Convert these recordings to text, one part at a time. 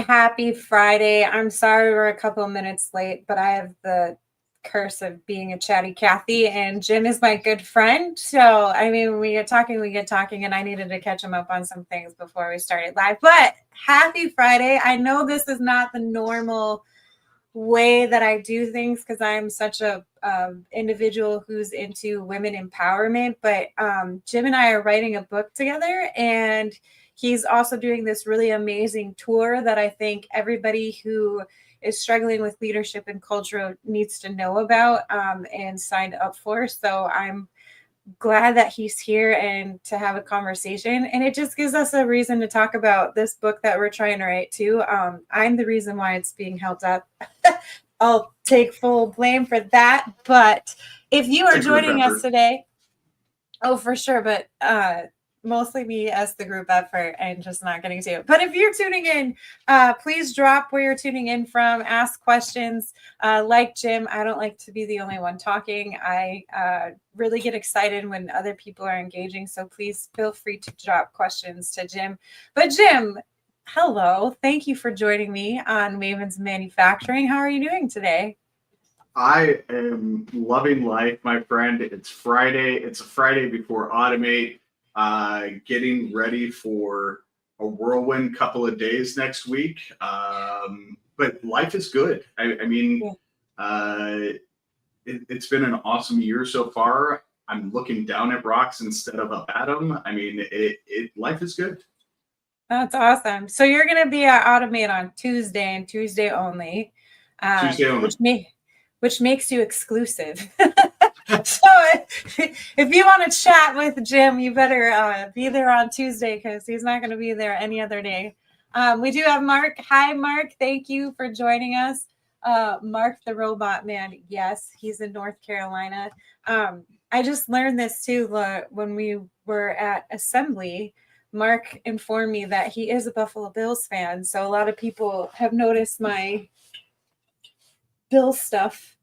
Happy Friday. I'm sorry we're a couple of minutes late, but I have the curse of being a chatty Cathy, and Jim is my good friend. So, I mean, when we get talking, and I needed to catch him up on some things before we started live. But happy Friday. I know this is not the normal way that I do things because I'm such a individual who's into women empowerment, but Jim and I are writing a book together, and he's also doing this really amazing tour that I think everybody who is struggling with leadership and culture needs to know about and signed up for. So I'm glad that he's here and to have a conversation, and it just gives us a reason to talk about this book that we're trying to write too. I'm the reason why it's being held up. I'll take full blame for that, but if you are joining us today, for sure, but mostly me as the group effort and just not getting to it. But if you're tuning in, please drop where you're tuning in from, ask questions. Like Jim, I don't like to be the only one talking. I really get excited when other people are engaging, so please feel free to drop questions to Jim. But Jim, hello. Thank you for joining me on Mavens Manufacturing. How are you doing today? I am loving life, my friend. It's Friday. It's a Friday before Automate. Getting ready for a whirlwind couple of days next week. But life is good. It's been an awesome year so far. I'm looking down at rocks instead of up at them. I mean, life is good. That's awesome. So you're going to be at Automate on Tuesday and Tuesday only. Tuesday only. Which makes you exclusive. So if you want to chat with Jim, you better be there on Tuesday because he's not going to be there any other day. We do have Mark. Hi, Mark. Thank you for joining us. Mark the Robot Man. Yes, he's in North Carolina. I just learned this too when we were at Assembly. Mark informed me that he is a Buffalo Bills fan. So a lot of people have noticed my Bills stuff.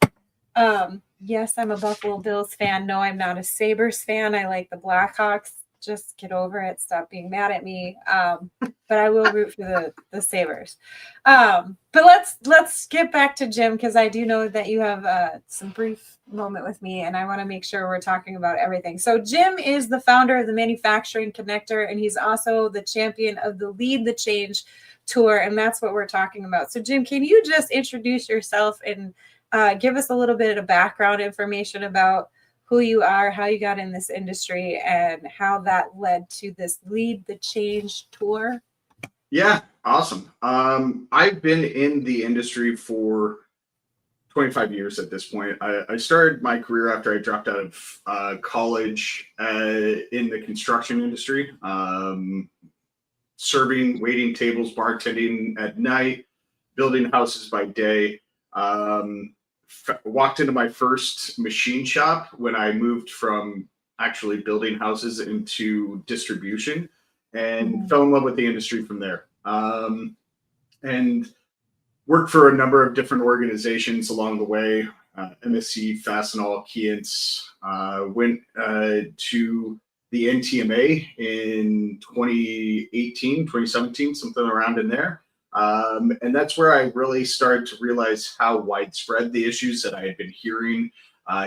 Yes, I'm a Buffalo Bills fan. No, I'm not a Sabres fan. I like the Blackhawks. Just get over it. Stop being mad at me. But I will root for the Sabres. But let's get back to Jim because I do know that you have some brief moment with me, and I want to make sure we're talking about everything. So Jim is the founder of the Manufacturing Connector, and he's also the champion of the Lead the Change tour, and that's what we're talking about. So Jim, can you just introduce yourself and give us a little bit of background information about who you are, how you got in this industry, and how that led to this Lead the Change tour? Yeah, awesome. I've been in the industry for 25 years at this point. I started my career after I dropped out of college in the construction industry, serving, waiting tables, bartending at night, building houses by day. Walked into my first machine shop when I moved from actually building houses into distribution and fell in love with the industry from there. And worked for a number of different organizations along the way, MSC, Fastenal, Keyence, went to the NTMA in 2017, something around in there. And that's where I really started to realize how widespread the issues that I had been hearing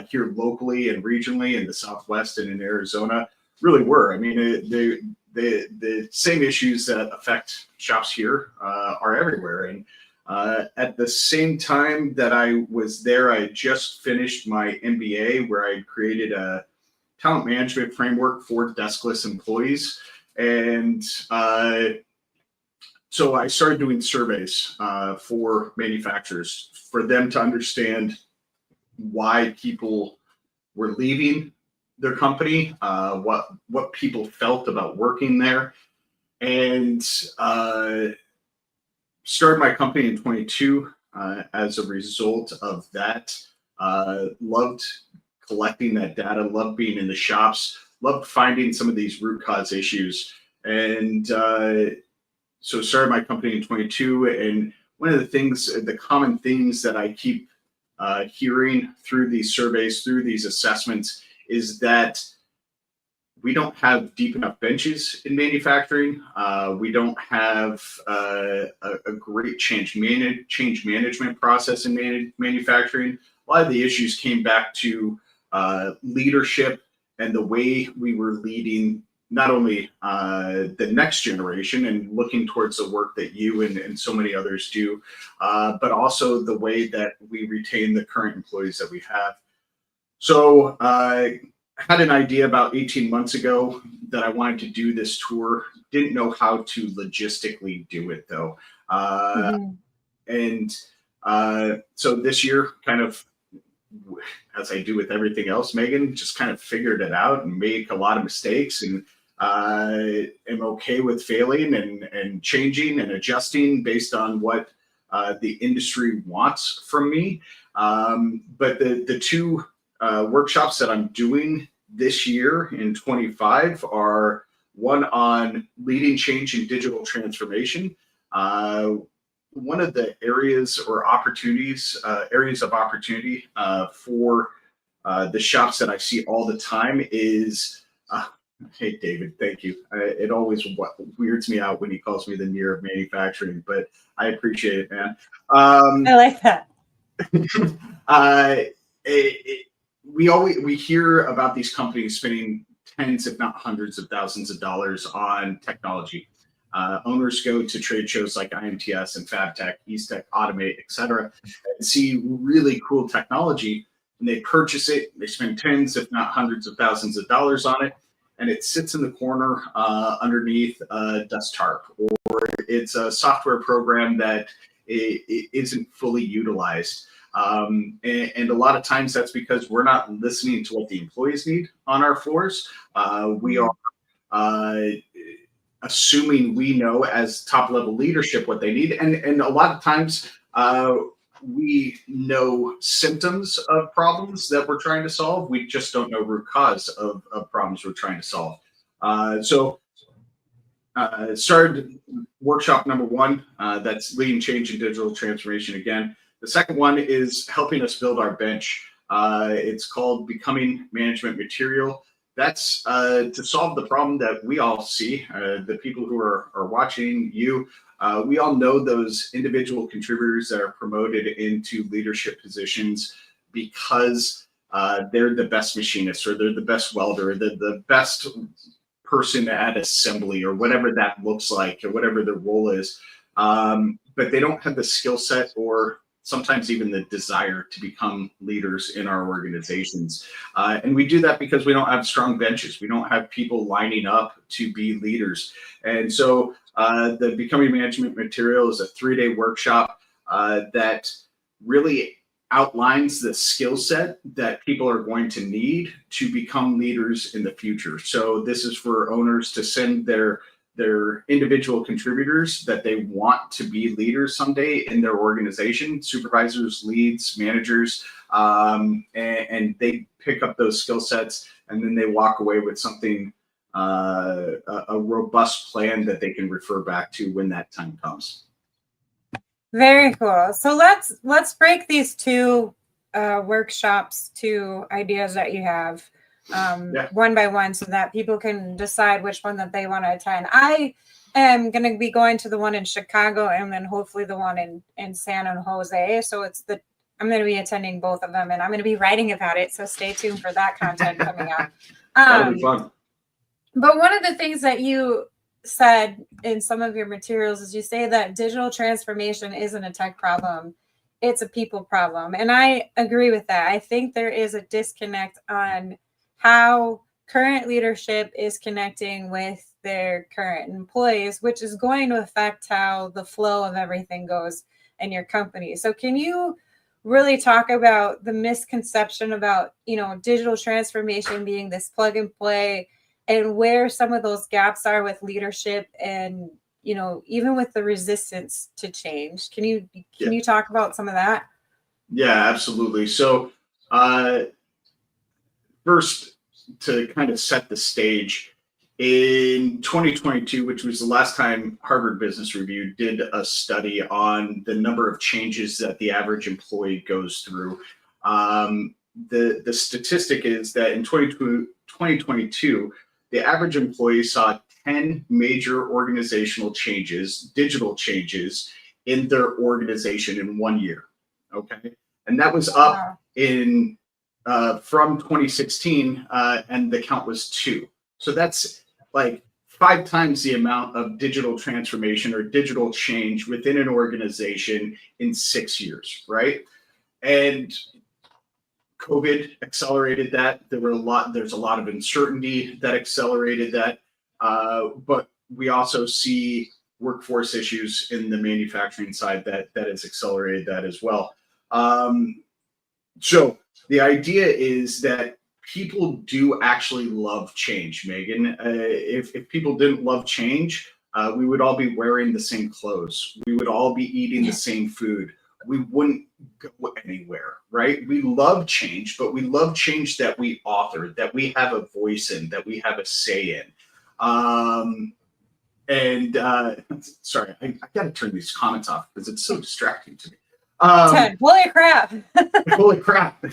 here locally and regionally in the Southwest and in Arizona really were. I mean, the same issues that affect shops here are everywhere. And at the same time that I was there, I had just finished my MBA where I created a talent management framework for deskless employees. And so I started doing surveys for manufacturers for them to understand why people were leaving their company, what people felt about working there, and started my company in 22 as a result of that. Loved collecting that data, loved being in the shops, loved finding some of these root cause issues, and so started my company in 22, and one of the things, the common themes that I keep hearing through these surveys, through these assessments, is that we don't have deep enough benches in manufacturing. We don't have a great change management process in manufacturing. A lot of the issues came back to leadership and the way we were leading not only the next generation and looking towards the work that you and so many others do, but also the way that we retain the current employees that we have. So I had an idea about 18 months ago that I wanted to do this tour. Didn't know how to logistically do it though. And so this year, kind of as I do with everything else, Megan, just kind of figured it out and make a lot of mistakes, and am okay with failing and changing and adjusting based on what the industry wants from me. But the two workshops that I'm doing this year in 25 are one on leading change in digital transformation. One of the areas or areas of opportunity for the shops that I see all the time is, hey, David, thank you. It always weirds me out when he calls me the near of manufacturing, but I appreciate it, man. I like that. We hear about these companies spending tens, if not hundreds of thousands of dollars on technology. Owners go to trade shows like IMTS and FabTech, EastTech, Automate, etc., and see really cool technology, and they purchase it. They spend tens, if not hundreds of thousands of dollars on it, and it sits in the corner underneath a dust tarp, or it's a software program that it isn't fully utilized. And a lot of times that's because we're not listening to what the employees need on our floors. We are assuming we know as top level leadership what they need. And a lot of times we know symptoms of problems that we're trying to solve. We just don't know root cause of problems we're trying to solve. So started workshop number one, that's leading change in digital transformation again. The second one is helping us build our bench. It's called Becoming Management Material. That's to solve the problem that we all see, the people who are watching you. We all know those individual contributors that are promoted into leadership positions because they're the best machinist, or they're the best welder, or they're the best person at assembly, or whatever that looks like, or whatever their role is. But they don't have the skill set, or sometimes even the desire to become leaders in our organizations. And we do that because we don't have strong benches. We don't have people lining up to be leaders. And so the Becoming Management Material is a 3-day workshop that really outlines the skill set that people are going to need to become leaders in the future. So this is for owners to send their individual contributors that they want to be leaders someday in their organization, supervisors, leads, managers, and they pick up those skill sets, and then they walk away with something, a robust plan that they can refer back to when that time comes. Very cool. So let's break these two workshops, two ideas that you have, one by one, so that people can decide which one that they want to attend. I am going to be going to the one in Chicago, and then hopefully the one in San Jose. So I'm going to be attending both of them, and I'm going to be writing about it. So stay tuned for that content coming up. That'll be fun. But one of the things that you said in some of your materials is you say that digital transformation isn't a tech problem. It's a people problem. And I agree with that. I think there is a disconnect on how current leadership is connecting with their current employees, which is going to affect how the flow of everything goes in your company. So can you really talk about the misconception about, digital transformation being this plug and play, and where some of those gaps are with leadership, and, even with the resistance to change? Can you talk about some of that? Yeah, absolutely. So first, to kind of set the stage, in 2022, which was the last time Harvard Business Review did a study on the number of changes that the average employee goes through, the statistic is that in 2022, the average employee saw 10 major organizational changes, digital changes in their organization in 1 year. Okay. And that was up in from 2016, and the count was 2. So that's like 5 times the amount of digital transformation or digital change within an organization in 6 years, right? And COVID accelerated that. There's a lot of uncertainty that accelerated that. But we also see workforce issues in the manufacturing side that has accelerated that as well. So the idea is that people do actually love change, Megan. If people didn't love change, we would all be wearing the same clothes. We would all be eating the same food. We wouldn't go anywhere, right? We love change, but we love change that we author, that we have a voice in, that we have a say in. Sorry, I got to turn these comments off because it's so distracting to me. 10. Holy crap. Holy crap.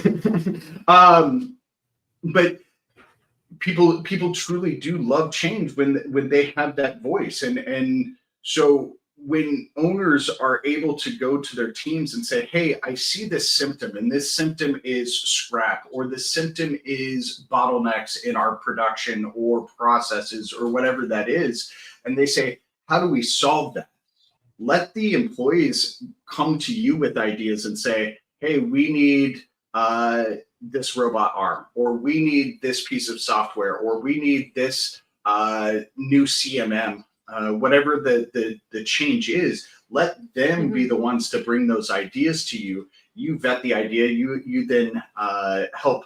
But people truly do love change when they have that voice. And so when owners are able to go to their teams and say, hey, I see this symptom, and this symptom is scrap, or the symptom is bottlenecks in our production or processes or whatever that is, and they say, how do we solve that? Let the employees come to you with ideas and say, hey, we need this robot arm, or we need this piece of software, or we need this new CMM. Whatever the change is, let them be the ones to bring those ideas to you. You vet the idea, you then help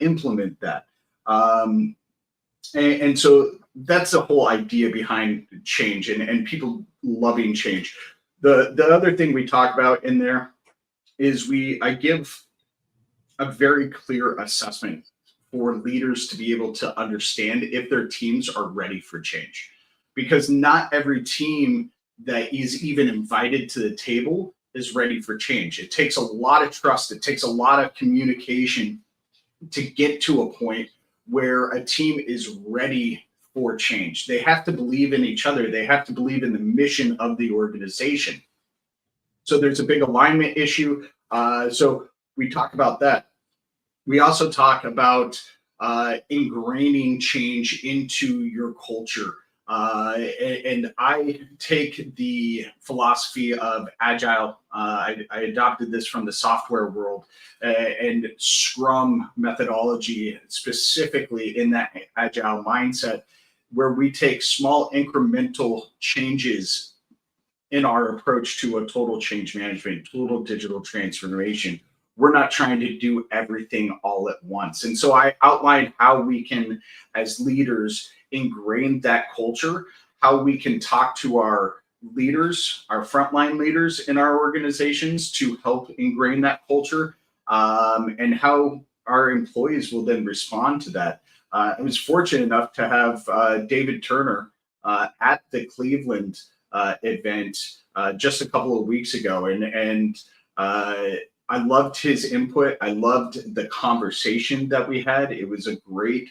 implement that. And so that's the whole idea behind change and people loving change. The other thing we talk about in there is I give a very clear assessment for leaders to be able to understand if their teams are ready for change. Because not every team that is even invited to the table is ready for change. It takes a lot of trust. It takes a lot of communication to get to a point where a team is ready for change. They have to believe in each other. They have to believe in the mission of the organization. So there's a big alignment issue. So we talk about that. We also talk about ingraining change into your culture. And I take the philosophy of agile. I adopted this from the software world and Scrum methodology, specifically in that agile mindset, where we take small incremental changes in our approach to a total change management, total digital transformation. We're not trying to do everything all at once. And so I outlined how we can, as leaders, ingrain that culture, how we can talk to our leaders, our frontline leaders in our organizations to help ingrain that culture, and how our employees will then respond to that. I was fortunate enough to have David Turner at the Cleveland event just a couple of weeks ago, and I loved his input. I loved the conversation that we had. It was a great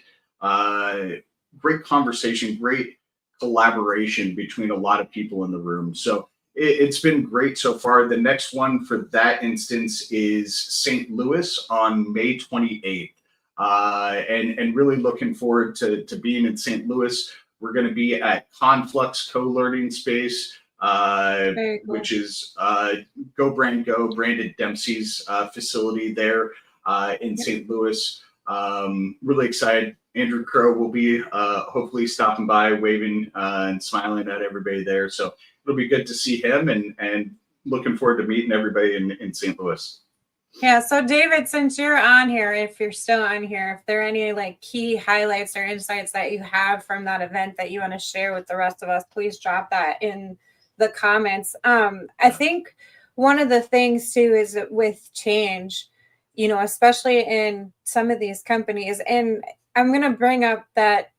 conversation, great collaboration between a lot of people in the room. So it's been great so far. The next one for that instance is St. Louis on May 28th. And really looking forward to being in St. Louis. We're going to be at Conflux Co-Learning Space, cool. Which is Go Brand Go, Brandon Dempsey's facility there in St. Louis. Really excited. Andrew Crow will be hopefully stopping by, waving and smiling at everybody there. So it'll be good to see him, and looking forward to meeting everybody in St. Louis. Yeah. So David, since you're on here, if you're still on here, if there are any like key highlights or insights that you have from that event that you want to share with the rest of us, please drop that in the comments. I think one of the things too is with change, you know, especially in some of these companies, and I'm going to bring up that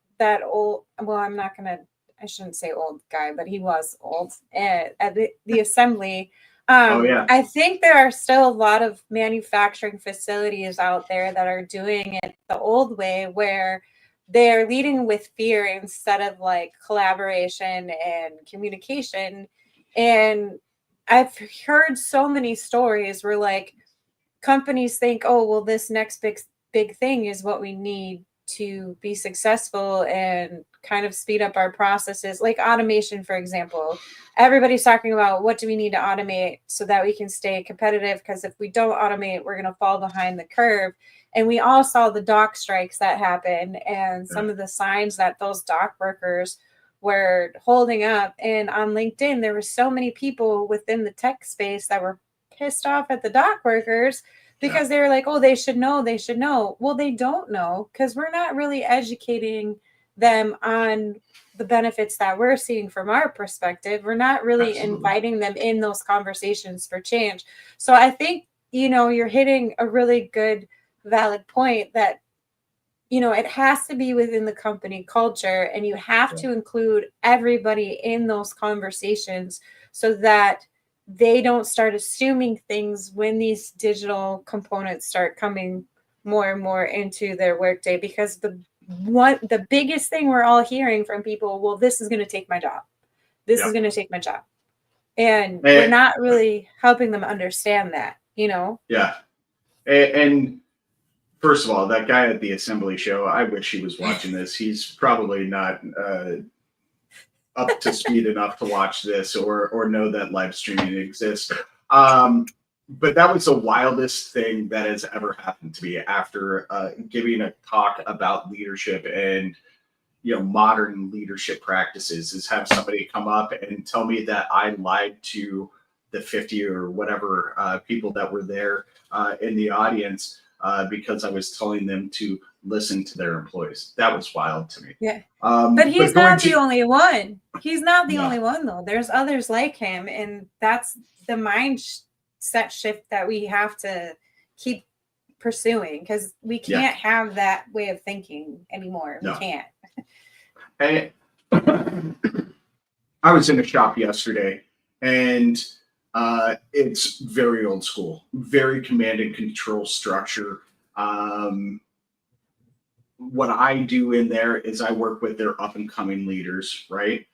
old, well, I shouldn't say old guy, but he was old at the assembly. Yeah. I think there are still a lot of manufacturing facilities out there that are doing it the old way, where they're leading with fear instead of like collaboration and communication. And I've heard so many stories where like companies think, oh, well, this next big thing is what we need to be successful and kind of speed up our processes, like automation, for example. Everybody's talking about what do we need to automate so that we can stay competitive, because if we don't automate, we're going to fall behind the curve. And we all saw the dock strikes that happened and some of the signs that those dock workers were holding up. And on LinkedIn, there were so many people within the tech space that were pissed off at the dock workers because they were like, oh, they should know. Well, they don't know, because we're not really educating them on the benefits that we're seeing from our perspective. We're not really inviting them in those conversations for change. So I think, you're hitting a really good, valid point that, it has to be within the company culture, and you have to include everybody in those conversations so that they don't start assuming things when these digital components start coming more and more into their workday. Because the biggest thing we're all hearing from people, well, this is going to take my job. This is going to take my job. And we're not really helping them understand that, Yeah. And first of all, that guy at the assembly show, I wish he was watching this. He's probably not up to speed enough to watch this or know that live streaming exists. But that was the wildest thing that has ever happened to me after giving a talk about leadership and modern leadership practices, is have somebody come up and tell me that I lied to the 50 or whatever people that were there in the audience because I was telling them to listen to their employees. That was wild to me. Yeah. But he's not the only one. He's not the only one, though. There's others like him. And that's the mindset shift that we have to keep pursuing, because we can't have that way of thinking anymore. We can't. And I was in a shop yesterday, and it's very old school, very command and control structure. What I do in there is I work with their up and coming leaders, right?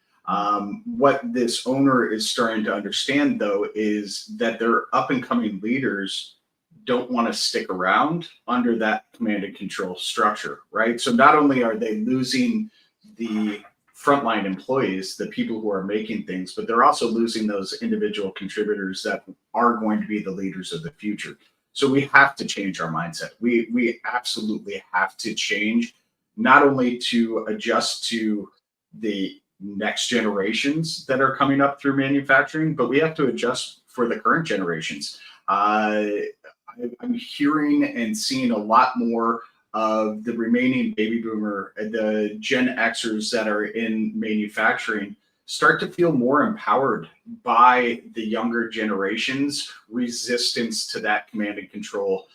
What this owner is starting to understand, though, is that their up and coming leaders don't want to stick around under that command and control structure, right? So not only are they losing the frontline employees, the people who are making things, but they're also losing those individual contributors that are going to be the leaders of the future. So we have to change our mindset. We absolutely have to change, not only to adjust to the next generations that are coming up through manufacturing, but we have to adjust for the current generations. I'm hearing and seeing a lot more of the remaining baby boomer, the Gen Xers that are in manufacturing, start to feel more empowered by the younger generation's resistance to that command and control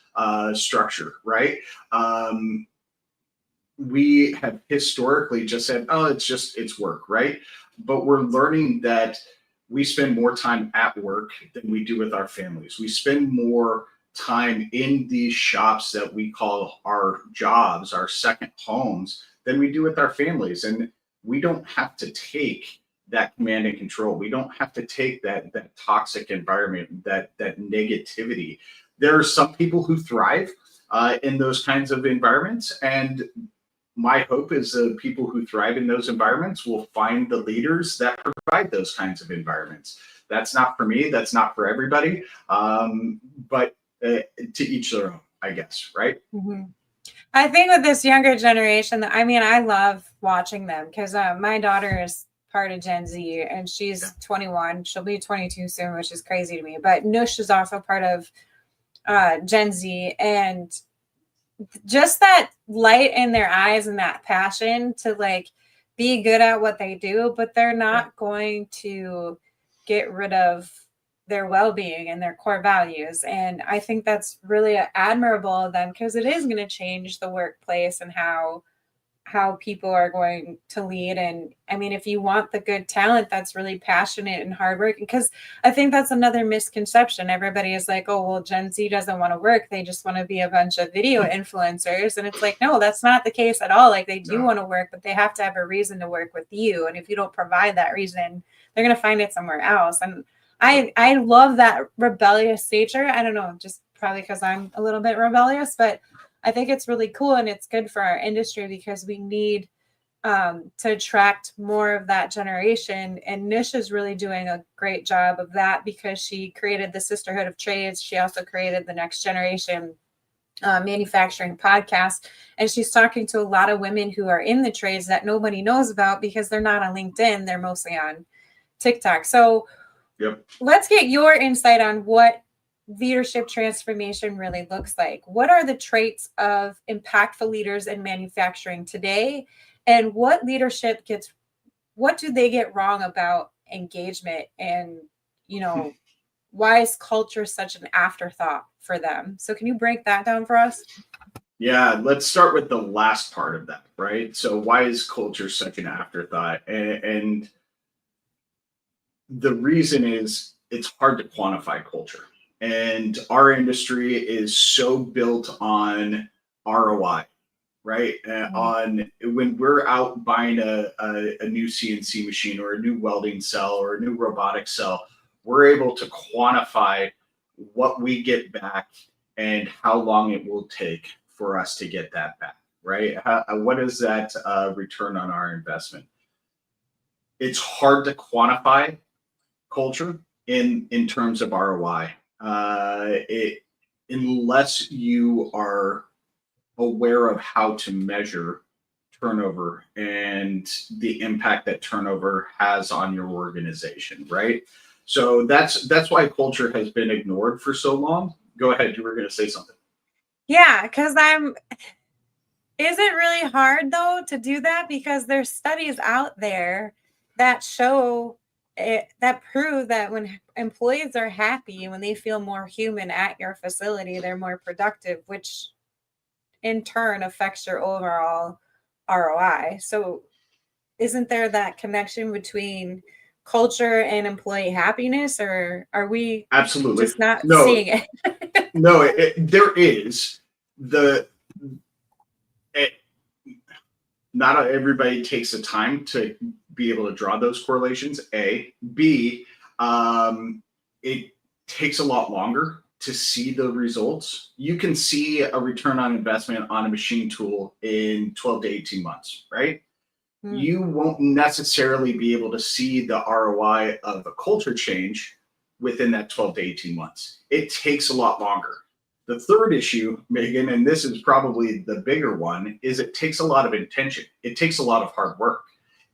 structure, right? We have historically just said, oh, it's work, right? But we're learning that we spend more time at work than we do with our families. We spend more time in these shops that we call our jobs, our second homes, than we do with our families. And we don't have to take that command and control. We don't have to take that toxic environment, that negativity. There are some people who thrive in those kinds of environments, and my hope is the people who thrive in those environments will find the leaders that provide those kinds of environments. That's not for me. That's not for everybody. But to each their own, I guess, right? Mm-hmm. I think with this younger generation, I love watching them, because my daughter is part of Gen Z, and she's 21. She'll be 22 soon, which is crazy to me. But Nush is also part of Gen Z, and just that light in their eyes and that passion to like be good at what they do, but they're not going to get rid of their well-being and their core values. And I think that's really admirable of them, because it is going to change the workplace and how how people are going to lead. And I mean, if you want the good talent that's really passionate and hardworking, because I think that's another misconception. Everybody is like, oh, well, Gen Z doesn't want to work. They just want to be a bunch of video influencers. And it's like, no, that's not the case at all. Like, they do want to work, but they have to have a reason to work with you. And if you don't provide that reason, they're going to find it somewhere else. And I love that rebellious nature. I don't know, just probably because I'm a little bit rebellious, but I think it's really cool, and it's good for our industry because we need to attract more of that generation. And Nish is really doing a great job of that because she created the Sisterhood of Trades. She also created the Next Generation Manufacturing podcast. And she's talking to a lot of women who are in the trades that nobody knows about because they're not on LinkedIn. They're mostly on TikTok. So let's get your insight on what leadership transformation really looks like. What are the traits of impactful leaders in manufacturing today? And what do they get wrong about engagement? And, why is culture such an afterthought for them? So can you break that down for us? Yeah, let's start with the last part of that, right? So why is culture such an afterthought? And the reason is it's hard to quantify culture. And our industry is so built on ROI, right? On when we're out buying a new CNC machine or a new welding cell or a new robotic cell, we're able to quantify what we get back and how long it will take for us to get that back, right? What is that return on our investment? It's hard to quantify culture in terms of ROI. Unless you are aware of how to measure turnover and the impact that turnover has on your organization, right? So that's why culture has been ignored for so long. Go ahead, you were going to say something. Yeah, because is it really hard though to do that? Because there's studies out there that show that prove that when employees are happy, when they feel more human at your facility, they're more productive, which in turn affects your overall ROI. So isn't there that connection between culture and employee happiness, or are we absolutely just not seeing it? No, there is. Not everybody takes the time to be able to draw those correlations. A, B, it takes a lot longer to see the results. You can see a return on investment on a machine tool in 12 to 18 months, right? You won't necessarily be able to see the ROI of a culture change within that 12 to 18 months. It takes a lot longer. The third issue, Megan, and this is probably the bigger one, is it takes a lot of intention. It takes a lot of hard work.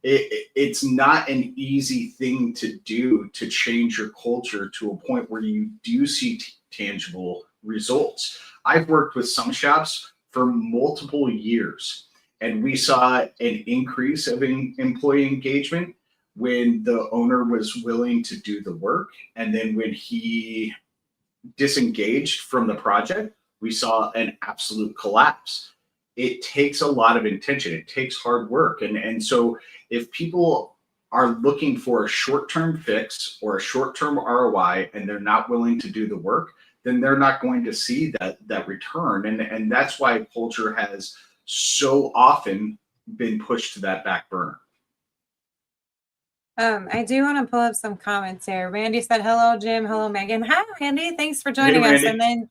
It's not an easy thing to do to change your culture to a point where you do see tangible results. I've worked with some shops for multiple years, and we saw an increase of employee engagement when the owner was willing to do the work. And then when he disengaged from the project, we saw an absolute collapse. It takes a lot of intention. It takes hard work. And so if people are looking for a short-term fix or a short-term ROI and they're not willing to do the work, then they're not going to see that return. And that's why culture has so often been pushed to that back burner. I do want to pull up some comments here. Randy said, hello, Jim. Hello, Megan. Hi, Randy. Thanks for joining us. And then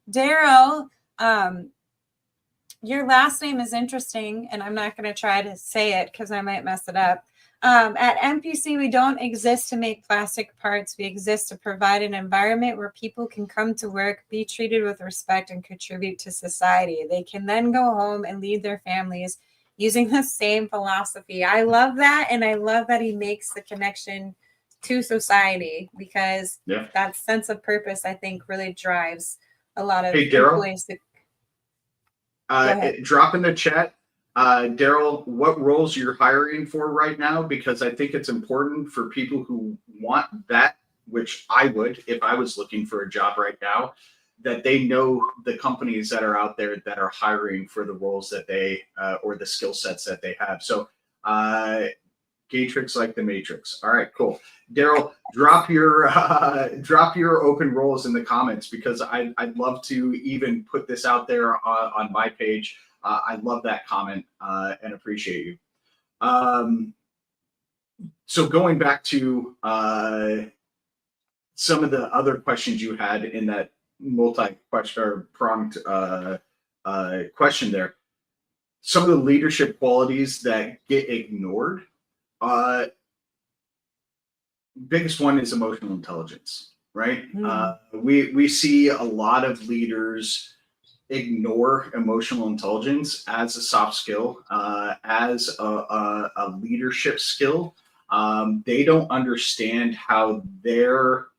Daryl, your last name is interesting, and I'm not going to try to say it because I might mess it up. At MPC, we don't exist to make plastic parts. We exist to provide an environment where people can come to work, be treated with respect, and contribute to society. They can then go home and lead their families using the same philosophy. I love that. And I love that he makes the connection to society because that sense of purpose, I think, really drives a lot of employees. Drop in the chat, Daryl, what roles you're hiring for right now, because I think it's important for people who want that, which I would if I was looking for a job right now. that they know the companies that are out there that are hiring for the roles that they or the skill sets that they have. So Gatrix like the Matrix. All right, cool. Daryl, drop your open roles in the comments, because I'd love to even put this out there on my page. I love that comment and appreciate you. So going back to some of the other questions you had in that multi-question or prompt question there, some of the leadership qualities that get ignored. Biggest one is emotional intelligence, right? We see a lot of leaders ignore emotional intelligence as a soft skill, as a leadership skill. They don't understand how their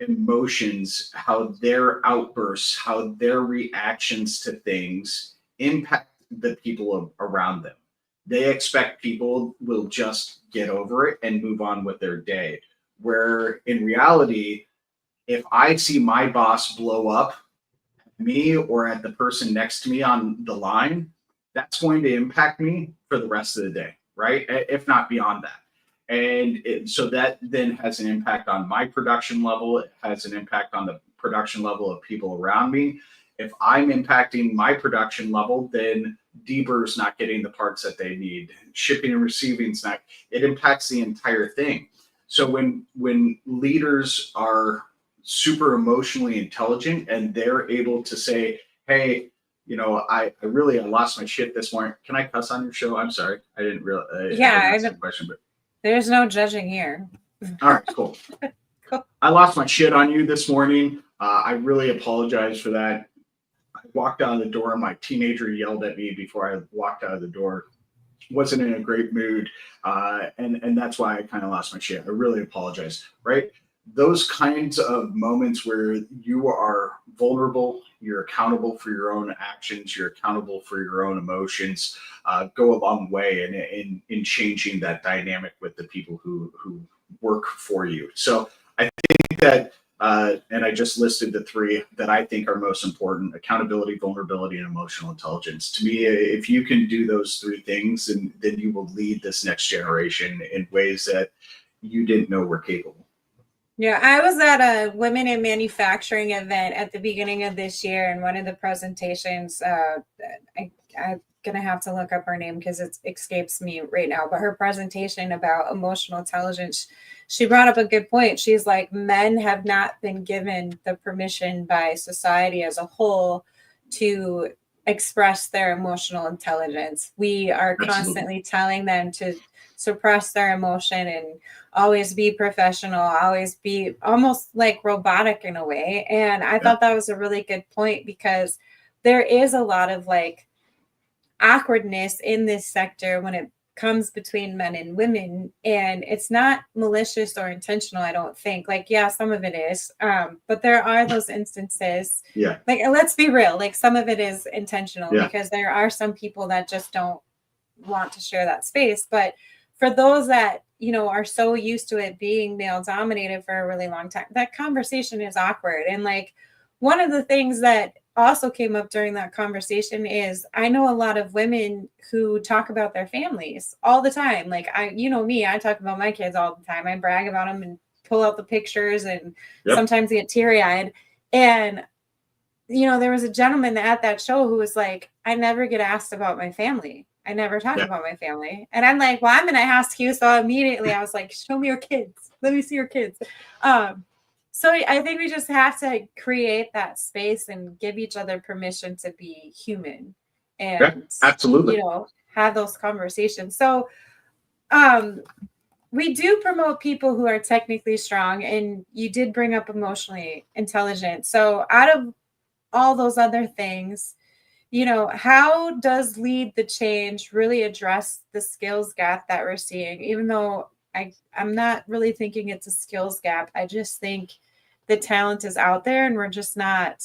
emotions, how their outbursts, how their reactions to things impact the people around them. They expect people will just get over it and move on with their day. Where in reality, if I see my boss blow up at me or at the person next to me on the line, that's going to impact me for the rest of the day, right? If not beyond that. And so that then has an impact on my production level. It has an impact on the production level of people around me. If I'm impacting my production level, then Deber's not getting the parts that they need. Shipping and receiving's not. It impacts the entire thing. So when leaders are super emotionally intelligent and they're able to say, "Hey, you know, I lost my shit this morning." Can I cuss on your show? I'm sorry, I didn't realize. Yeah, I didn't ask the question, but there's no judging here. all right, cool. Cool. I lost my shit on you this morning. I really apologize for that. I walked out of the door. My teenager yelled at me before I walked out of the door. Wasn't in a great mood, and that's why I kind of lost my shit. I really apologize. Right? Those kinds of moments where you are vulnerable, you're accountable for your own actions, you're accountable for your own emotions, go a long way in changing that dynamic with the people who work for you. So I think that. And I just listed the three that I think are most important: accountability, vulnerability, and emotional intelligence. To me, if you can do those three things, then you will lead this next generation in ways that you didn't know were capable. Yeah, I was at a Women in Manufacturing event at the beginning of this year, and one of the presentations, I'm going to have to look up her name because it escapes me right now, but her presentation about emotional intelligence, she brought up a good point. She's like, men have not been given the permission by society as a whole to express their emotional intelligence. We are constantly telling them to suppress their emotion and always be professional, always be almost like robotic in a way. And I thought that was a really good point, because there is a lot of like awkwardness in this sector when it comes between men and women, and it's not malicious or intentional. I don't think, like, yeah, some of it is, but there are those instances, like, let's be real, like some of it is intentional, because there are some people that just don't want to share that space. But for those that, you know, are so used to it being male dominated for a really long time, that conversation is awkward. And like, one of the things that also came up during that conversation is, I know a lot of women who talk about their families all the time. Like, you know me, I talk about my kids all the time. I brag about them and pull out the pictures, and sometimes get teary-eyed. And, you know, there was a gentleman at that show who was like, I never get asked about my family. I never talk about my family. And I'm like, well, I'm going to ask you. So immediately I was like, show me your kids. Let me see your kids. So I think we just have to create that space and give each other permission to be human and, absolutely, you know, have those conversations. So we do promote people who are technically strong, and you did bring up emotionally intelligent. So out of all those other things, you know, how does Lead the Change really address the skills gap that we're seeing? Even though I'm not really thinking it's a skills gap. I just think the talent is out there and we're just not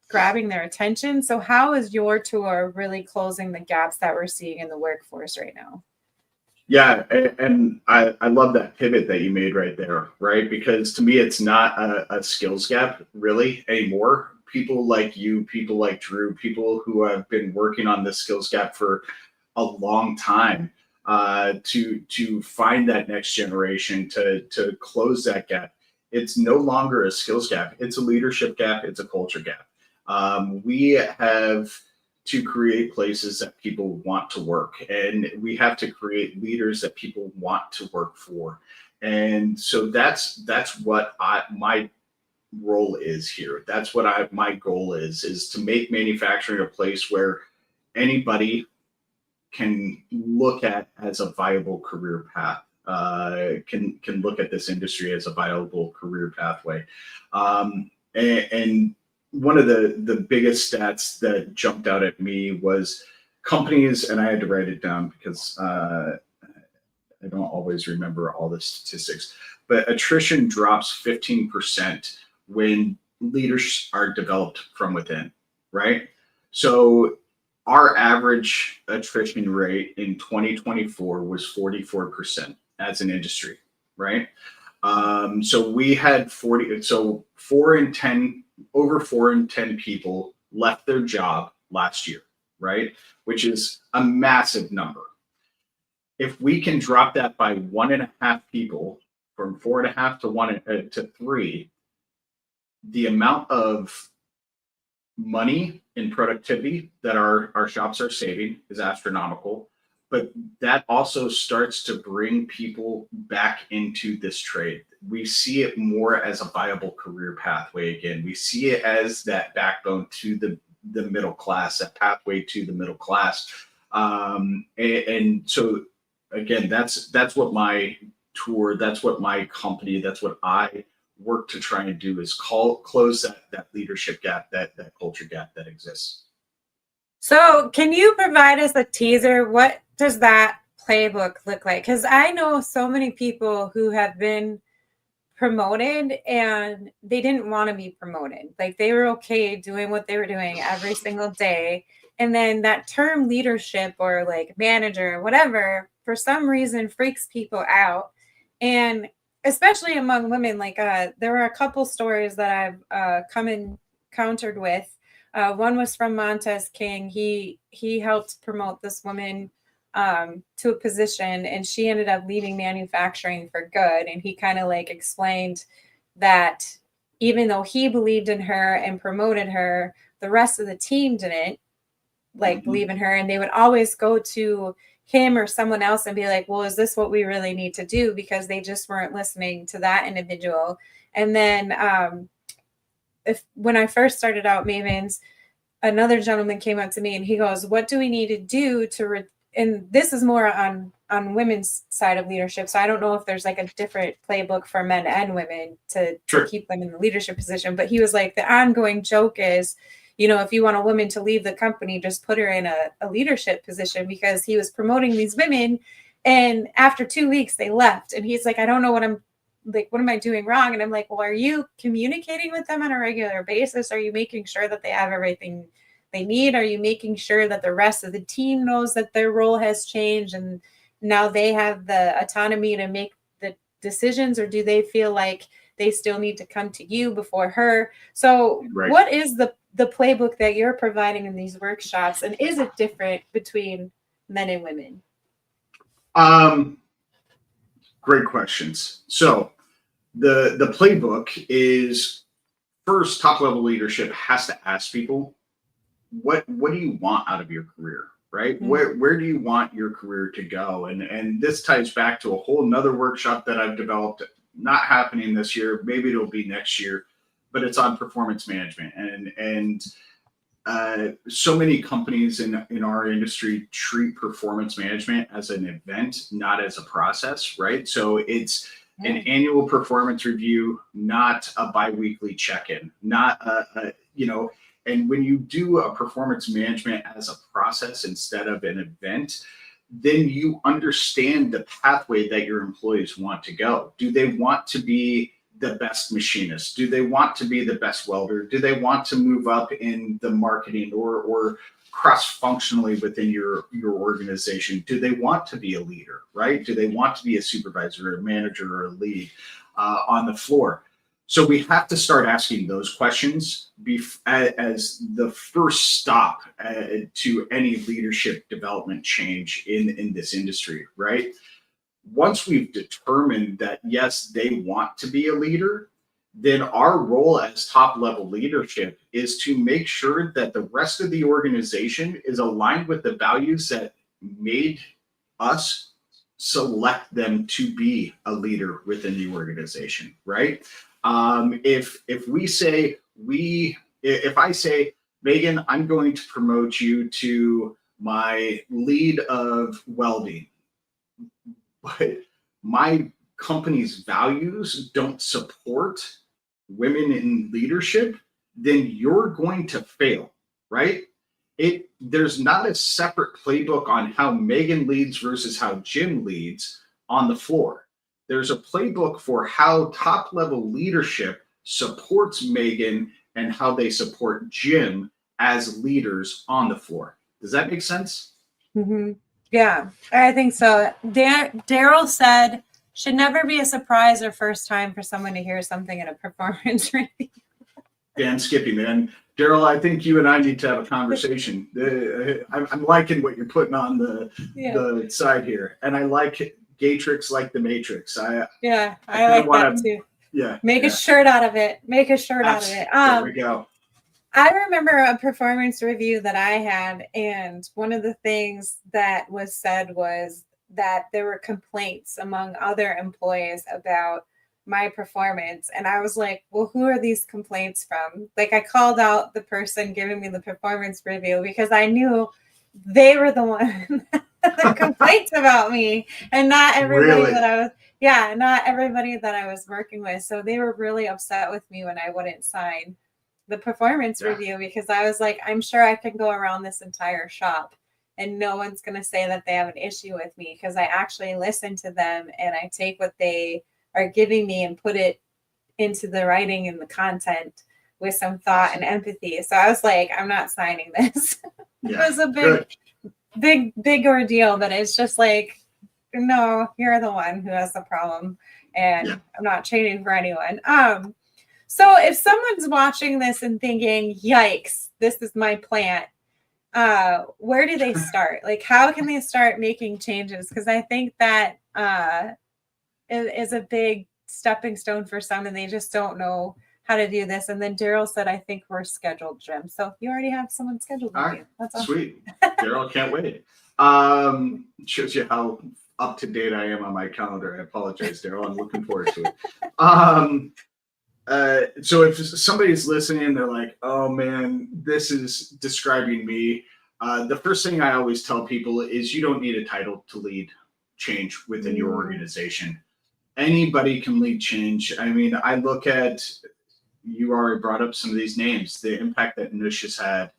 grabbing their attention. So how is your tour really closing the gaps that we're seeing in the workforce right now? Yeah, and I love that pivot that you made right there, right? Because to me, it's not a skills gap really anymore. people like you, people like Drew, people who have been working on this skills gap for a long time, to find that next generation, to close that gap. It's no longer a skills gap. It's a leadership gap. It's a culture gap. We have to create places that people want to work, and we have to create leaders that people want to work for. And so that's what my role is here. That's what my goal is to make manufacturing a place where anybody can look at as a viable career path, can look at this industry as a viable career pathway. And one of the biggest stats that jumped out at me was companies, and I had to write it down because I don't always remember all the statistics, but attrition drops 15% when leaders are developed from within, right? So our average attrition rate in 2024 was 44% as an industry, right? So we had over 4 in 10 people left their job last year, right? Which is a massive number. If we can drop that by 1.5 people, from 4.5 to 1 to 3, the amount of money in productivity that our shops are saving is astronomical. But that also starts to bring people back into this trade. We see it more as a viable career pathway again. We see it as that backbone to the middle class, that pathway to the middle class. And so again, that's what my tour, that's what my company, that's what I work to try and do, is close that leadership gap, that culture gap that exists. So can you provide us a teaser? What does that playbook look like? Because I know so many people who have been promoted and they didn't want to be promoted. Like, they were okay doing what they were doing every single day. And then that term leadership or like manager or whatever, for some reason, freaks people out. And especially among women, like there were a couple stories that I've encountered with. One was from Montez King. He helped promote this woman to a position, and she ended up leaving manufacturing for good. And he kind of like explained that even though he believed in her and promoted her, the rest of the team didn't believe in her, and they would always go to him or someone else and be like, well, is this what we really need to do? Because they just weren't listening to that individual. And then when I first started out Mavens, another gentleman came up to me and he goes, what do we need to do to and this is more on women's side of leadership. So I don't know if there's like a different playbook for men and women to keep them in the leadership position. But he was like, the ongoing joke is, if you want a woman to leave the company, just put her in a leadership position, because he was promoting these women. And after 2 weeks, they left. And he's like, I don't know what am I doing wrong? And I'm like, well, are you communicating with them on a regular basis? Are you making sure that they have everything they need? Are you making sure that the rest of the team knows that their role has changed and now they have the autonomy to make the decisions? Or do they feel like they still need to come to you before her? So What is the playbook that you're providing in these workshops, and is it different between men and women? Great questions. So the playbook is, first, top level leadership has to ask people, what do you want out of your career, right? Mm-hmm. Where do you want your career to go? And this ties back to a whole nother workshop that I've developed, not happening this year, maybe it'll be next year, but it's on performance management. And so many companies in our industry treat performance management as an event, not as a process, right? So it's an annual performance review, not a biweekly check-in, not and when you do a performance management as a process instead of an event, then you understand the pathway that your employees want to go. Do they want to be the best machinist? Do they want to be the best welder? Do they want to move up in the marketing or cross-functionally within your organization? Do they want to be a leader, right? Do they want to be a supervisor or a manager or a lead on the floor? So we have to start asking those questions as the first stop to any leadership development change in this industry, right? Once we've determined that, yes, they want to be a leader, then our role as top level leadership is to make sure that the rest of the organization is aligned with the values that made us select them to be a leader within the organization, right? If we say if I say, Megan, I'm going to promote you to my lead of welding, but my company's values don't support women in leadership, then you're going to fail, right? There's not a separate playbook on how Megan leads versus how Jim leads on the floor. There's a playbook for how top level leadership supports Megan and how they support Jim as leaders on the floor. Does that make sense? Mm-hmm. Yeah, I think so. Daryl said, should never be a surprise or first time for someone to hear something in a performance review. Dan Skippy, man. Daryl, I think you and I need to have a conversation. I'm liking what you're putting on the side here. And I like Gatrix like the Matrix. I like that too. Yeah. Make a shirt out of it. Make a shirt out of it. There we go. I remember a performance review that I had, and one of the things that was said was that there were complaints among other employees about my performance. And I was like, well, who are these complaints from? Like, I called out the person giving me the performance review because I knew they were the one that complaints about me, and not everybody not everybody that I was working with. So they were really upset with me when I wouldn't sign the performance review, because I was like, I'm sure I can go around this entire shop and no one's going to say that they have an issue with me, because I actually listen to them and I take what they are giving me and put it into the writing and the content with some thought and empathy. So I was like, I'm not signing this. It was a big ordeal, but it's just like, no, you're the one who has the problem, and I'm not changing for anyone. So if someone's watching this and thinking, yikes, this is my plant, where do they start? Like, how can they start making changes? Because I think that is a big stepping stone for some, and they just don't know how to do this. And then Daryl said, I think we're scheduled, Jim. So you already have someone scheduled with you. That's awesome. Sweet. Daryl, can't wait. Shows you how up to date I am on my calendar. I apologize, Daryl. I'm looking forward to it. So if somebody's listening, they're like, oh man, this is describing me. The first thing I always tell people is you don't need a title to lead change within your organization. Anybody can lead change. I mean, I look at, you already brought up some of these names, the impact that Nush has had,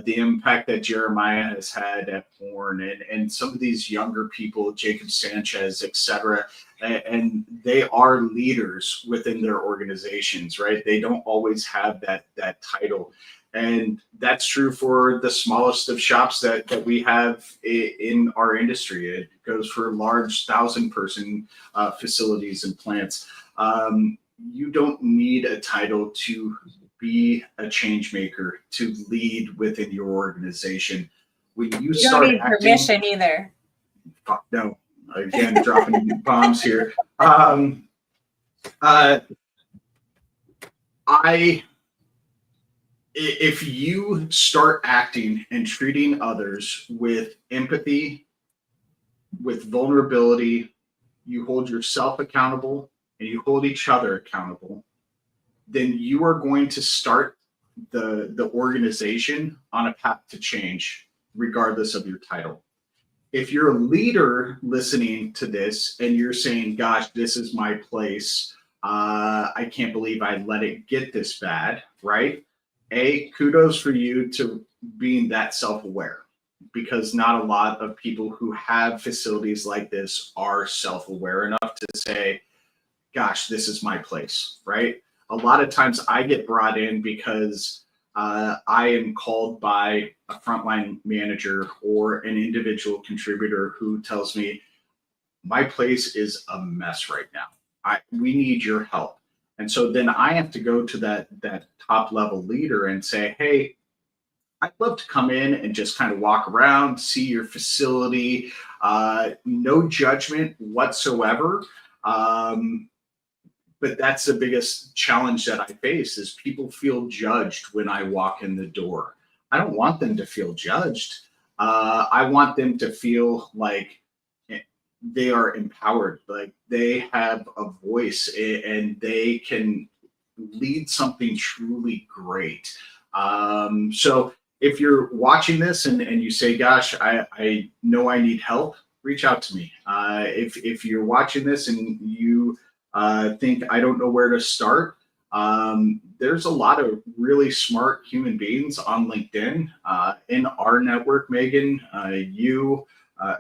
the impact that Jeremiah has had at Horn, and some of these younger people, Jacob Sanchez, etc. And they are leaders within their organizations, right? They don't always have that title. And that's true for the smallest of shops that we have in our industry. It goes for large 1,000-person facilities and plants. You don't need a title to be a change maker, to lead within your organization. When you start don't need permission either. Fuck no. Again, dropping bombs here. If you start acting and treating others with empathy, with vulnerability, you hold yourself accountable and you hold each other accountable, then you are going to start the organization on a path to change, regardless of your title. If you're a leader listening to this and you're saying, gosh, this is my place, I can't believe I let it get this bad, right? Kudos for you to being that self-aware, because not a lot of people who have facilities like this are self-aware enough to say, gosh, this is my place, right? A lot of times I get brought in because I am called by a frontline manager or an individual contributor who tells me, my place is a mess right now. We need your help. And so then I have to go to that top level leader and say, hey, I'd love to come in and just kind of walk around, see your facility, no judgment whatsoever. But that's the biggest challenge that I face is people feel judged when I walk in the door. I don't want them to feel judged. I want them to feel like they are empowered, like they have a voice and they can lead something truly great. So if you're watching this and you say, gosh, I know I need help, reach out to me. If you're watching this and you think I don't know where to start, there's a lot of really smart human beings on LinkedIn in our network, Megan, you,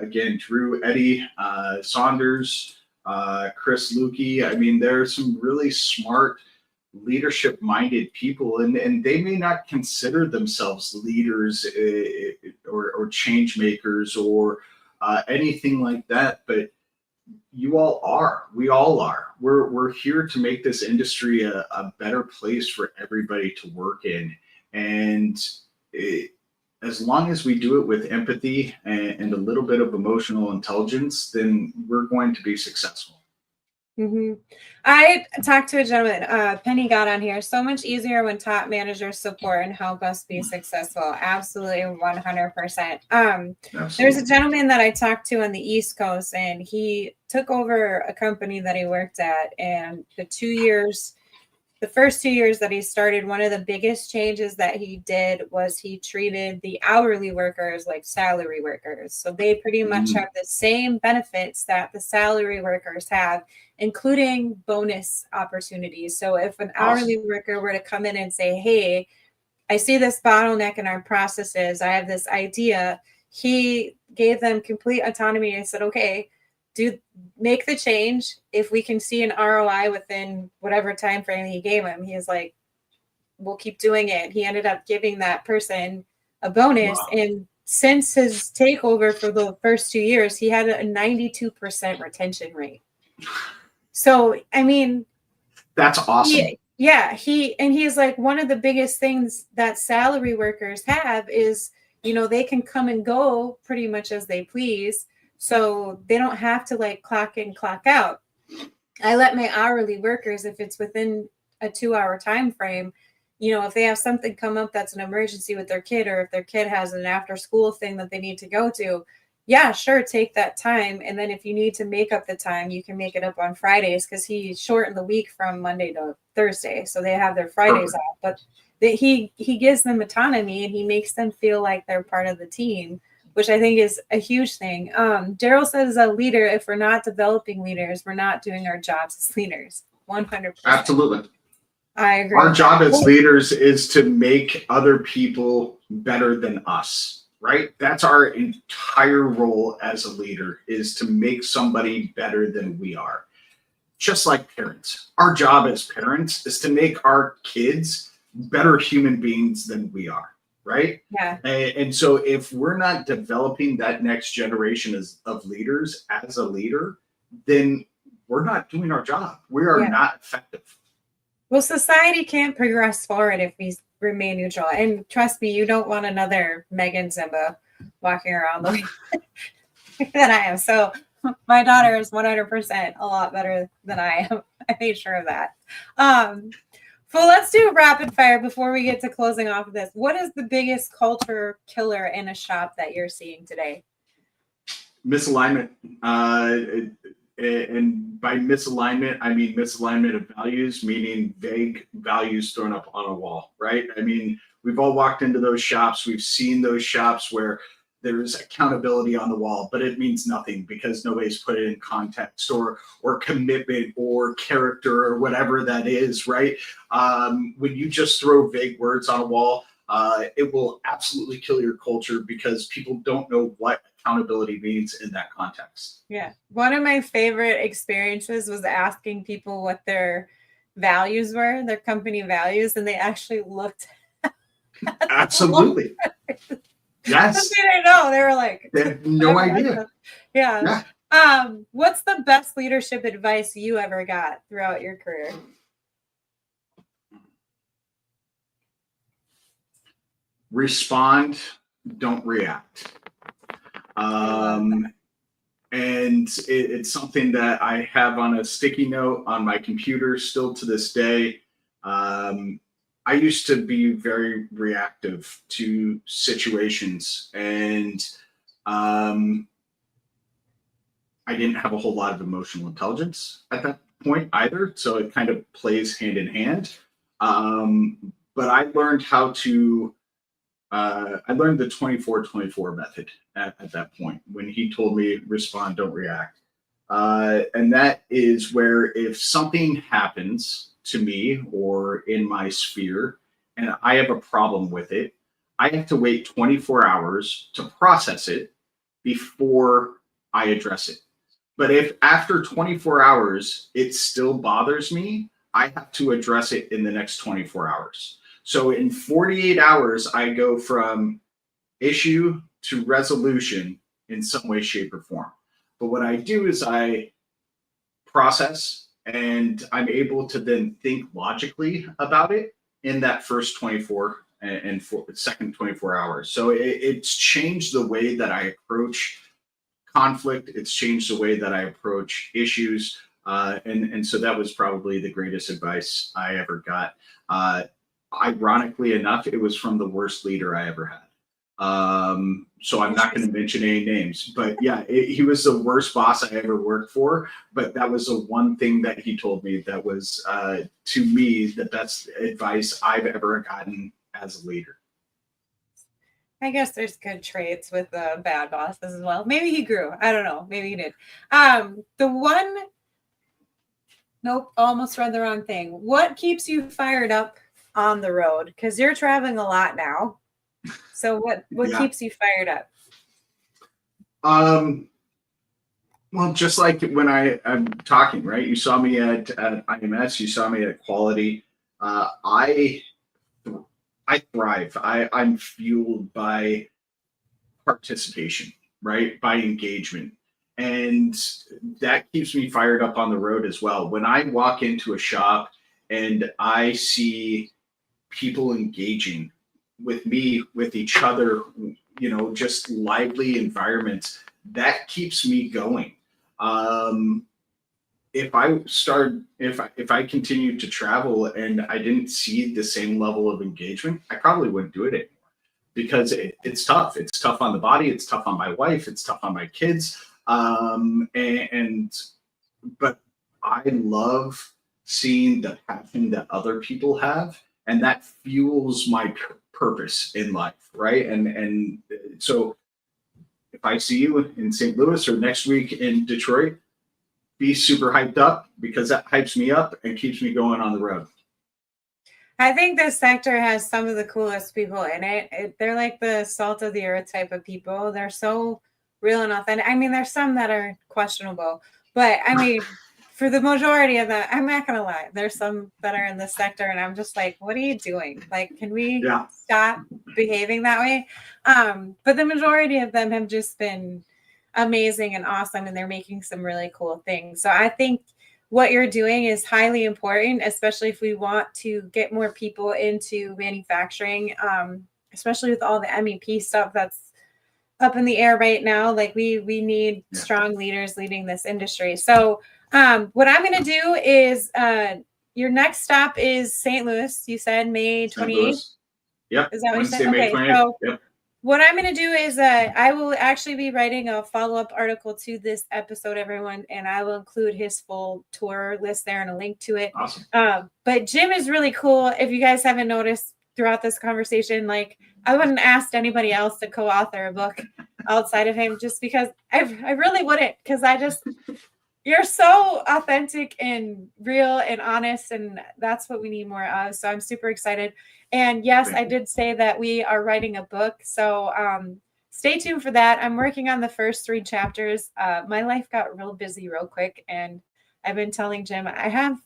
again, Drew, Eddie, Saunders, Chris Lukey. I mean, there are some really smart leadership-minded people, and they may not consider themselves leaders or change makers or anything like that, but you all are. We all are. We're here to make this industry a better place for everybody to work in, and as long as we do it with empathy and a little bit of emotional intelligence, then we're going to be successful. Mm-hmm. I talked to a gentleman, Penny got on here. So much easier when top managers support and help us be successful. Absolutely, 100%. There's a gentleman that I talked to on the East Coast, and he took over a company that he worked at. And the first 2 years that he started, one of the biggest changes that he did was he treated the hourly workers like salary workers. So they pretty much have the same benefits that the salary workers have, including bonus opportunities. So if an hourly worker were to come in and say, hey, I see this bottleneck in our processes, I have this idea, he gave them complete autonomy. I said, okay, make the change. If we can see an ROI within whatever time frame he gave him, he was like, we'll keep doing it. He ended up giving that person a bonus. Wow. And since his takeover for the first 2 years, he had a 92% retention rate. So, I mean, that's awesome. He's like, one of the biggest things that salary workers have is, they can come and go pretty much as they please. So they don't have to like clock in, clock out. I let my hourly workers, if it's within a 2-hour time frame, if they have something come up that's an emergency with their kid, or if their kid has an after school thing that they need to go to, yeah, sure, take that time. And then if you need to make up the time, you can make it up on Fridays, because he shortened the week from Monday to Thursday. So they have their Fridays off. But he gives them autonomy, and he makes them feel like they're part of the team, which I think is a huge thing. Daryl says, as a leader, if we're not developing leaders, we're not doing our jobs as leaders. 100%. Absolutely. I agree. Our job as leaders is to make other people better than us, right? That's our entire role as a leader, is to make somebody better than we are. Just like parents. Our job as parents is to make our kids better human beings than we are. Right? Yeah. And so if we're not developing that next generation of leaders as a leader, then we're not doing our job. We are not effective. Well, society can't progress forward if we remain neutral. And trust me, you don't want another Megan Zimba walking around the way that I am. So my daughter is 100% a lot better than I am. I made sure of that. So let's do a rapid fire before we get to closing off of this. What is the biggest culture killer in a shop that you're seeing today? Misalignment. And by misalignment, I mean misalignment of values, meaning vague values thrown up on a wall, right? I mean, we've all walked into those shops. We've seen those shops where there's accountability on the wall, but it means nothing because nobody's put it in context or commitment or character or whatever that is, right? When you just throw vague words on a wall, it will absolutely kill your culture because people don't know what accountability means in that context. Yeah. One of my favorite experiences was asking people what their values were, their company values, and they actually looked at absolutely. Yes. They didn't know. They were like, they had no idea. Yeah. What's the best leadership advice you ever got throughout your career? respond, don't react. And it's something that I have on a sticky note on my computer still to this day. I used to be very reactive to situations, and I didn't have a whole lot of emotional intelligence at that point either. So it kind of plays hand in hand. But I learned how to I learned the 24-24 method at that point when he told me respond, don't react. And that is where if something happens to me or in my sphere and I have a problem with it, I have to wait 24 hours to process it before I address it. But if after 24 hours it still bothers me, I have to address it in the next 24 hours. So in 48 hours, I go from issue to resolution in some way, shape, or form. But what I do is I process, and I'm able to then think logically about it in that first 24 and second 24 hours. So it's changed the way that I approach conflict. It's changed the way that I approach issues. And so that was probably the greatest advice I ever got. Ironically enough, it was from the worst leader I ever had. So I'm not going to mention any names, but yeah, he was the worst boss I ever worked for. But that was the one thing that he told me that was, to me, the best advice I've ever gotten as a leader. I guess there's good traits with the bad bosses as well. Maybe he grew. I don't know. Maybe he did. Nope, almost read the wrong thing. What keeps you fired up on the road? Because you're traveling a lot now. So what keeps you fired up? Well, just like when I'm talking, right? You saw me at IMS, you saw me at Quality. I thrive. I'm fueled by participation, right? By engagement. And that keeps me fired up on the road as well. When I walk into a shop and I see people engaging with me, with each other, just lively environments, that keeps me going. If I continued to travel and I didn't see the same level of engagement, I probably wouldn't do it anymore, because it's tough. It's tough on the body. It's tough on my wife. It's tough on my kids. But I love seeing the passion that other people have, and that fuels my purpose in life, right? And so if I see you in St. Louis or next week in Detroit, be super hyped up, because that hypes me up and keeps me going on the road. I think this sector has some of the coolest people in it. They're like the salt of the earth type of people. They're so real and authentic. I mean, there's some that are questionable, but I mean, for the majority of them, I'm not going to lie. There's some that are in this sector and I'm just like, what are you doing? Like, can we stop behaving that way? But the majority of them have just been amazing and awesome, and they're making some really cool things. So I think what you're doing is highly important, especially if we want to get more people into manufacturing, especially with all the MEP stuff that's up in the air right now. Like we need strong leaders leading this industry. So what I'm going to do is your next stop is St. Louis. You said May 28th. Yep. Is that what Wednesday, you said? May Okay. 28th. So yep. What I'm going to do is I will actually be writing a follow-up article to this episode, everyone, and I will include his full tour list there and a link to it. Awesome. But Jim is really cool. If you guys haven't noticed throughout this conversation, like I wouldn't ask anybody else to co-author a book outside of him, just because I really wouldn't, because you're so authentic and real and honest, and that's what we need more of. So I'm super excited. And yes, I did say that we are writing a book. So stay tuned for that. I'm working on the first 3 chapters. My life got real busy real quick, and I've been telling Jim, I have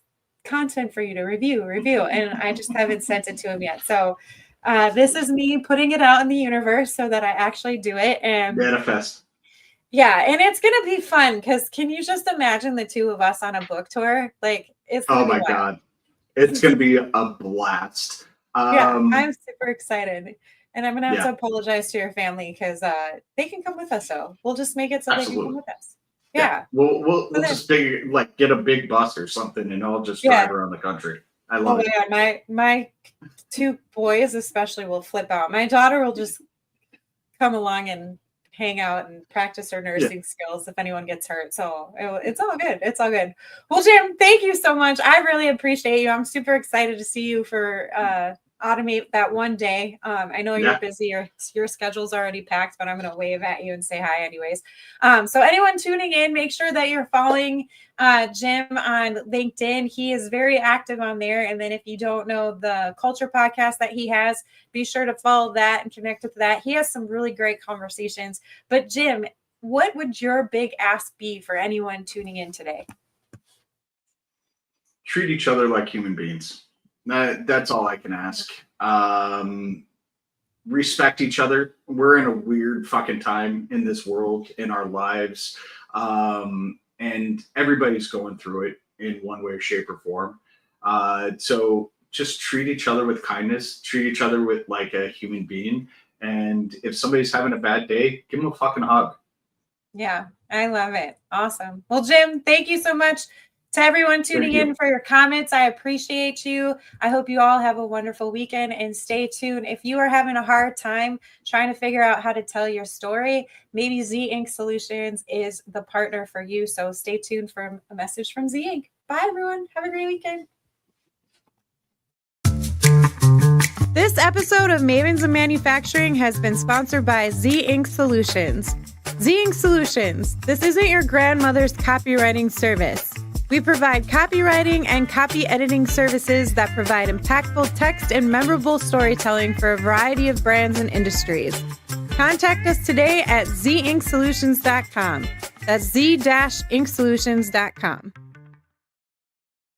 content for you to review, and I just haven't sent it to him yet. So this is me putting it out in the universe so that I actually do it. And manifest. Yeah, and it's going to be fun, because can you just imagine the 2 of us on a book tour? Like, it's oh my God. It's going to be a blast. Yeah, I'm super excited. And I'm gonna have Yeah. to apologize to your family because they can come with us. So we'll just make it so they can Absolutely. come with us. Yeah. We'll So then- just get a big bus or something, and I'll just Yeah. drive around the country. I Oh love my it. God, my two boys especially will flip out. My daughter will just come along and hang out and practice her nursing skills if anyone gets hurt. So it's all good. It's all good. Well, Jim, thank you so much. I really appreciate you. I'm super excited to see you for automate that one day. I know you're busy. Your schedule's already packed, but I'm going to wave at you and say hi anyways. So anyone tuning in, make sure that you're following Jim on LinkedIn. He is very active on there. And then if you don't know the culture podcast that he has, be sure to follow that and connect with that. He has some really great conversations. But Jim, what would your big ask be for anyone tuning in today? Treat each other like human beings. That's all I can ask. Respect each other. We're in a weird fucking time in this world, in our lives. And everybody's going through it in one way, shape, or form. So just treat each other with kindness. Treat each other with like a human being. And if somebody's having a bad day, give them a fucking hug. Yeah, I love it. Awesome. Well, Jim, thank you so much to everyone tuning in for your comments. I appreciate you. I hope you all have a wonderful weekend and stay tuned. If you are having a hard time trying to figure out how to tell your story, maybe Z Inc. Solutions is the partner for you. So stay tuned for a message from Z Inc. Bye, everyone. Have a great weekend. This episode of Mavens of Manufacturing has been sponsored by Z Inc. Solutions. Z Inc. Solutions. This isn't your grandmother's copywriting service. We provide copywriting and copy editing services that provide impactful text and memorable storytelling for a variety of brands and industries. Contact us today at zincSolutions.com. That's z-incsolutions.com.